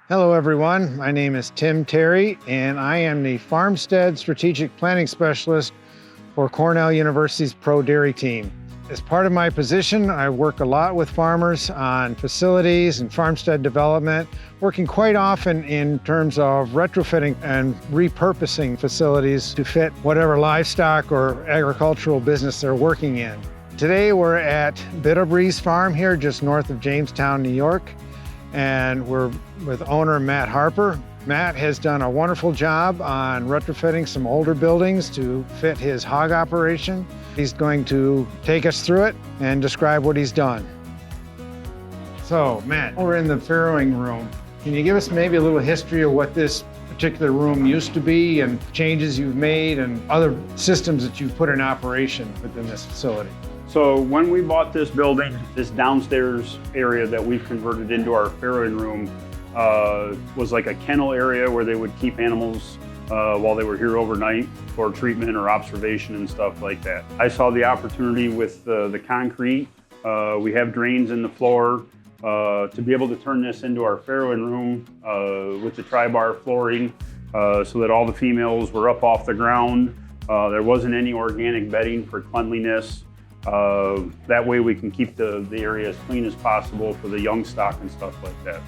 Hello everyone, my name is Tim Terry and I am the Farmstead Strategic Planning Specialist for Cornell University's Pro Dairy team. As part of my position, I work a lot with farmers on facilities and farmstead development, working quite often in terms of retrofitting and repurposing facilities to fit whatever livestock or agricultural business they're working in. Today we're at Bitterbreeze Farm here just north of Jamestown, New York. And we're with owner Matt Harper. Matt has done a wonderful job on retrofitting some older buildings to fit his hog operation. He's going to take us through it and describe what he's done. So Matt, we're in the farrowing room. Can you give us maybe a little history of what this particular room used to be and changes you've made and other systems that you've put in operation within this facility? So when we bought this building, this downstairs area that we've converted into our farrowing room was like a kennel area where they would keep animals while they were here overnight for treatment or observation and stuff like that. I saw the opportunity with the concrete. We have drains in the floor to be able to turn this into our farrowing room with the tri-bar flooring so that all the females were up off the ground. There wasn't any organic bedding for cleanliness. That way we can keep the area as clean as possible for the young stock and stuff like that.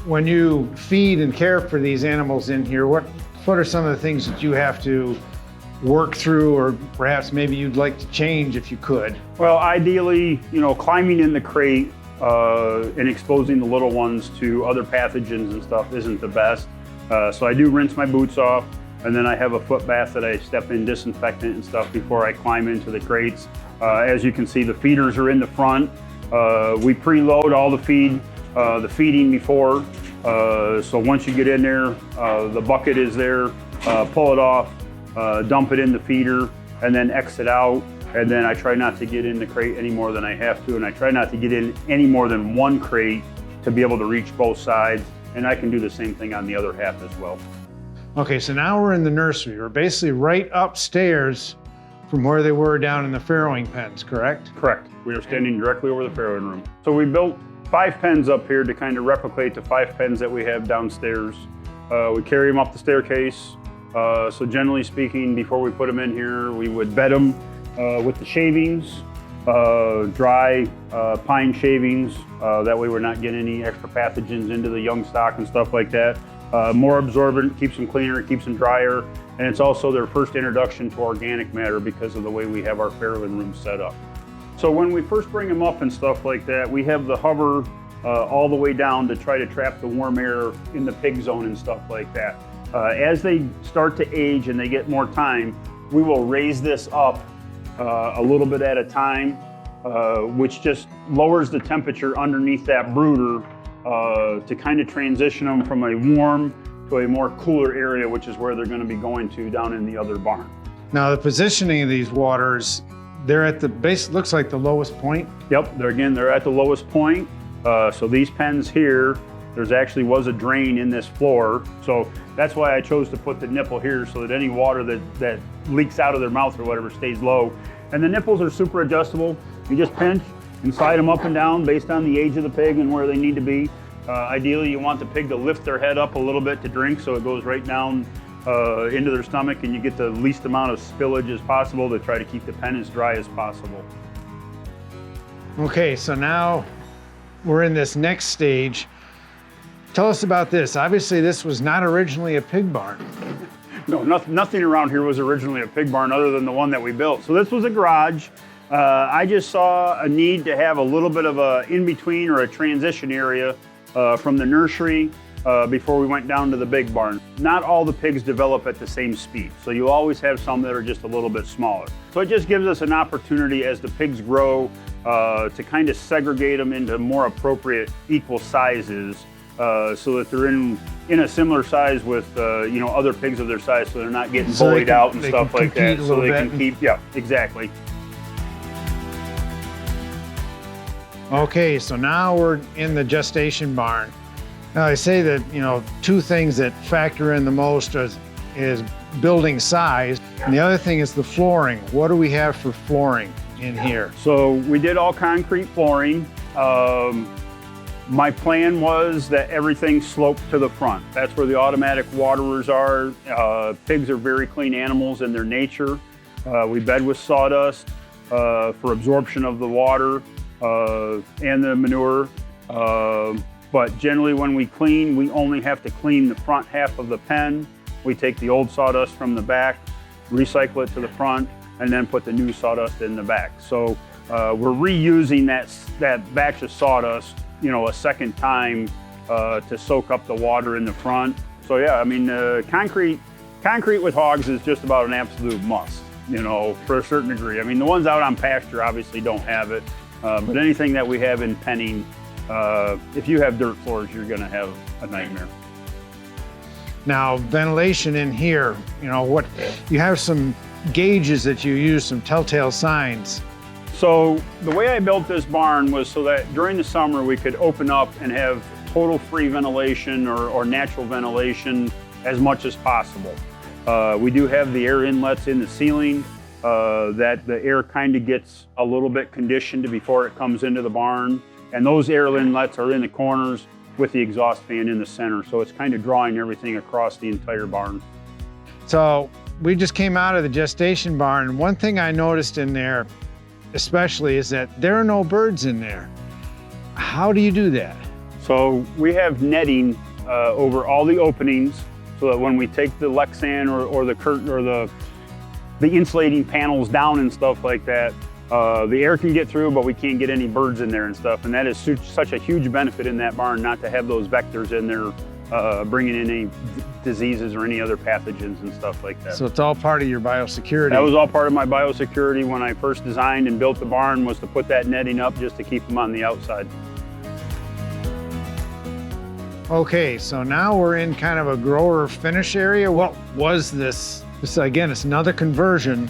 When you feed and care for these animals in here, what are some of the things that you have to work through, or perhaps maybe you'd like to change if you could? Well, ideally, climbing in the crate and exposing the little ones to other pathogens and stuff isn't the best. So I do rinse my boots off, and then I have a foot bath that I step in disinfectant and stuff before I climb into the crates. As you can see, the feeders are in the front. We preload all the feeding before. So once you get in there, the bucket is there, pull it off, dump it in the feeder, and then exit out. And then I try not to get in the crate any more than I have to, and I try not to get in any more than one crate to be able to reach both sides. And I can do the same thing on the other half as well. Okay, so now we're in the nursery. We're basically right upstairs from where they were down in the farrowing pens, correct? Correct. We are standing directly over the farrowing room. So we built 5 pens up here to kind of replicate the 5 pens that we have downstairs. We carry them up the staircase. So generally speaking, before we put them in here, we would bed them with the shavings, dry pine shavings. That way we're not getting any extra pathogens into the young stock and stuff like that. More absorbent, keeps them cleaner, keeps them drier, and it's also their first introduction to organic matter because of the way we have our farrowing room set up. So when we first bring them up and stuff like that, we have the hover all the way down to try to trap the warm air in the pig zone and stuff like that. As they start to age and they get more time, we will raise this up a little bit at a time, which just lowers the temperature underneath that brooder to kind of transition them from a warm to a more cooler area, which is where they're going to be going to down in the other barn. Now the positioning of these waters, they're at the base, looks like the lowest point. Yep, they're at the lowest point. So these pens here, there's actually was a drain in this floor. So that's why I chose to put the nipple here so that any water that leaks out of their mouth or whatever stays low. And the nipples are super adjustable. You just pinch and slide them up and down based on the age of the pig and where they need to be. Ideally, you want the pig to lift their head up a little bit to drink so it goes right down into their stomach and you get the least amount of spillage as possible to try to keep the pen as dry as possible. Okay, so now we're in this next stage. Tell us about this. Obviously, this was not originally a pig barn. No, nothing around here was originally a pig barn other than the one that we built. So this was a garage. I just saw a need to have a little bit of a in-between or a transition area from the nursery before we went down to the big barn. Not all the pigs develop at the same speed, so you always have some that are just a little bit smaller. So it just gives us an opportunity as the pigs grow to kind of segregate them into more appropriate equal sizes so that they're in a similar size with other pigs of their size, so they're not getting bullied out and stuff like that. So they can keep, yeah, exactly. Okay, so now we're in the gestation barn. Now I say that, 2 things that factor in the most is building size, and the other thing is the flooring. What do we have for flooring in here? So we did all concrete flooring. My plan was that everything sloped to the front. That's where the automatic waterers are. Pigs are very clean animals in their nature. We bed with sawdust for absorption of the water and the manure. But generally when we clean, we only have to clean the front half of the pen. We take the old sawdust from the back, recycle it to the front, and then put the new sawdust in the back. So we're reusing that batch of sawdust, you know, a second time to soak up the water in the front. So yeah, I mean, concrete with hogs is just about an absolute must, you know, for a certain degree. I mean, the ones out on pasture obviously don't have it, but anything that we have in penning, if you have dirt floors, you're gonna have a nightmare. Now, ventilation in here, you know, you have some gauges that you use, some telltale signs. So the way I built this barn was so that during the summer we could open up and have total free ventilation or natural ventilation as much as possible. We do have the air inlets in the ceiling that the air kind of gets a little bit conditioned before it comes into the barn. And those air inlets are in the corners with the exhaust fan in the center. So it's kind of drawing everything across the entire barn. So we just came out of the gestation barn, and one thing I noticed in there especially is that there are no birds in there. How do you do that? So we have netting over all the openings so that when we take the Lexan or the curtain or the insulating panels down and stuff like that, the air can get through, but we can't get any birds in there and stuff. And that is such a huge benefit in that barn not to have those vectors in there bringing in any diseases or any other pathogens and stuff like that. So it's all part of your biosecurity. That was all part of my biosecurity when I first designed and built the barn, was to put that netting up just to keep them on the outside. Okay, so now we're in kind of a grower finish area. What was this? Again, it's another conversion.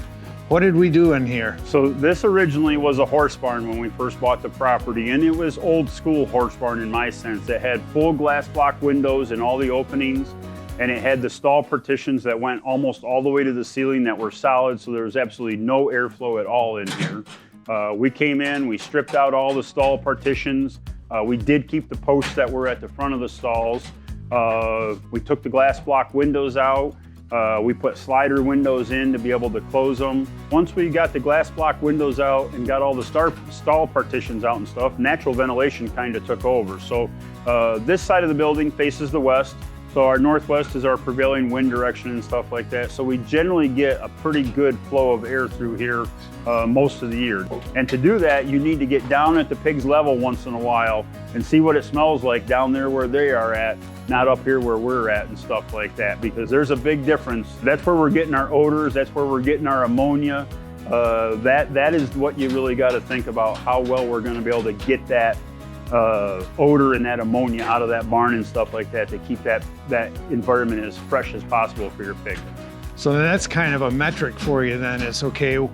What did we do in here? So this originally was a horse barn when we first bought the property, and it was old school horse barn in my sense. It had full glass block windows in all the openings, and it had the stall partitions that went almost all the way to the ceiling that were solid, so there was absolutely no airflow at all in here. We came in, we stripped out all the stall partitions. We did keep the posts that were at the front of the stalls. We took the glass block windows out. We put slider windows in to be able to close them. Once we got the glass block windows out and got all the stall partitions out and stuff, natural ventilation kind of took over. So this side of the building faces the west. So our northwest is our prevailing wind direction and stuff like that. So we generally get a pretty good flow of air through here most of the year. And to do that, you need to get down at the pigs level once in a while and see what it smells like down there where they are at, not up here where we're at and stuff like that, because there's a big difference. That's where we're getting our odors, that's where we're getting our ammonia. That is what you really got to think about, how well we're going to be able to get that odor and that ammonia out of that barn and stuff like that to keep that environment as fresh as possible for your pig. So that's kind of a metric for you then. It's okay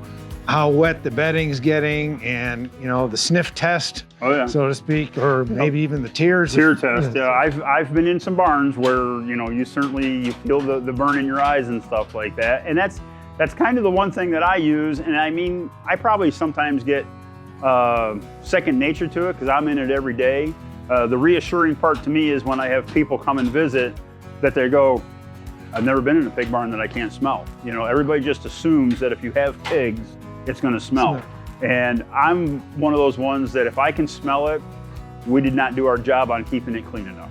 how wet the bedding's getting, and you know, the sniff test, so to speak, or maybe even the tears. Tear test, yeah. I've been in some barns where, you know, you feel the burn in your eyes and stuff like that. And that's kind of the one thing that I use. And I mean, I probably sometimes get second nature to it because I'm in it every day. The reassuring part to me is when I have people come and visit that they go, I've never been in a pig barn that I can't smell. You know, everybody just assumes that if you have pigs, it's going to smell. And I'm one of those ones that if I can smell it, we did not do our job on keeping it clean enough.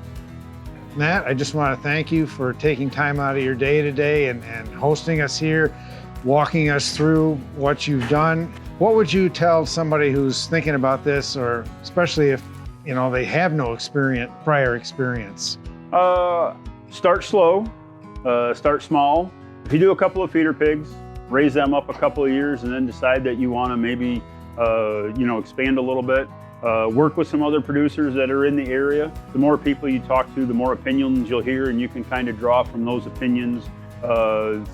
Matt, I just want to thank you for taking time out of your day today and hosting us here, walking us through what you've done. What would you tell somebody who's thinking about this, or especially if, you know, they have no prior experience? Start slow, start small. If you do a couple of feeder pigs, raise them up a couple of years, and then decide that you want to maybe, you know, expand a little bit. Work with some other producers that are in the area. The more people you talk to, the more opinions you'll hear, and you can kind of draw from those opinions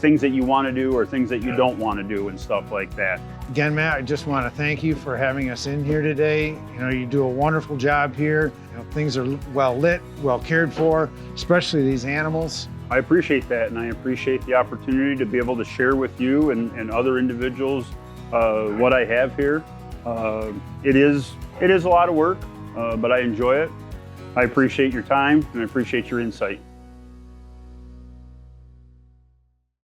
things that you want to do or things that you don't want to do and stuff like that. Again, Matt, I just want to thank you for having us in here today. You know, you do a wonderful job here. You know, things are well lit, well cared for, especially these animals. I appreciate that, and I appreciate the opportunity to be able to share with you and other individuals what I have here. It is a lot of work, but I enjoy it. I appreciate your time and I appreciate your insight.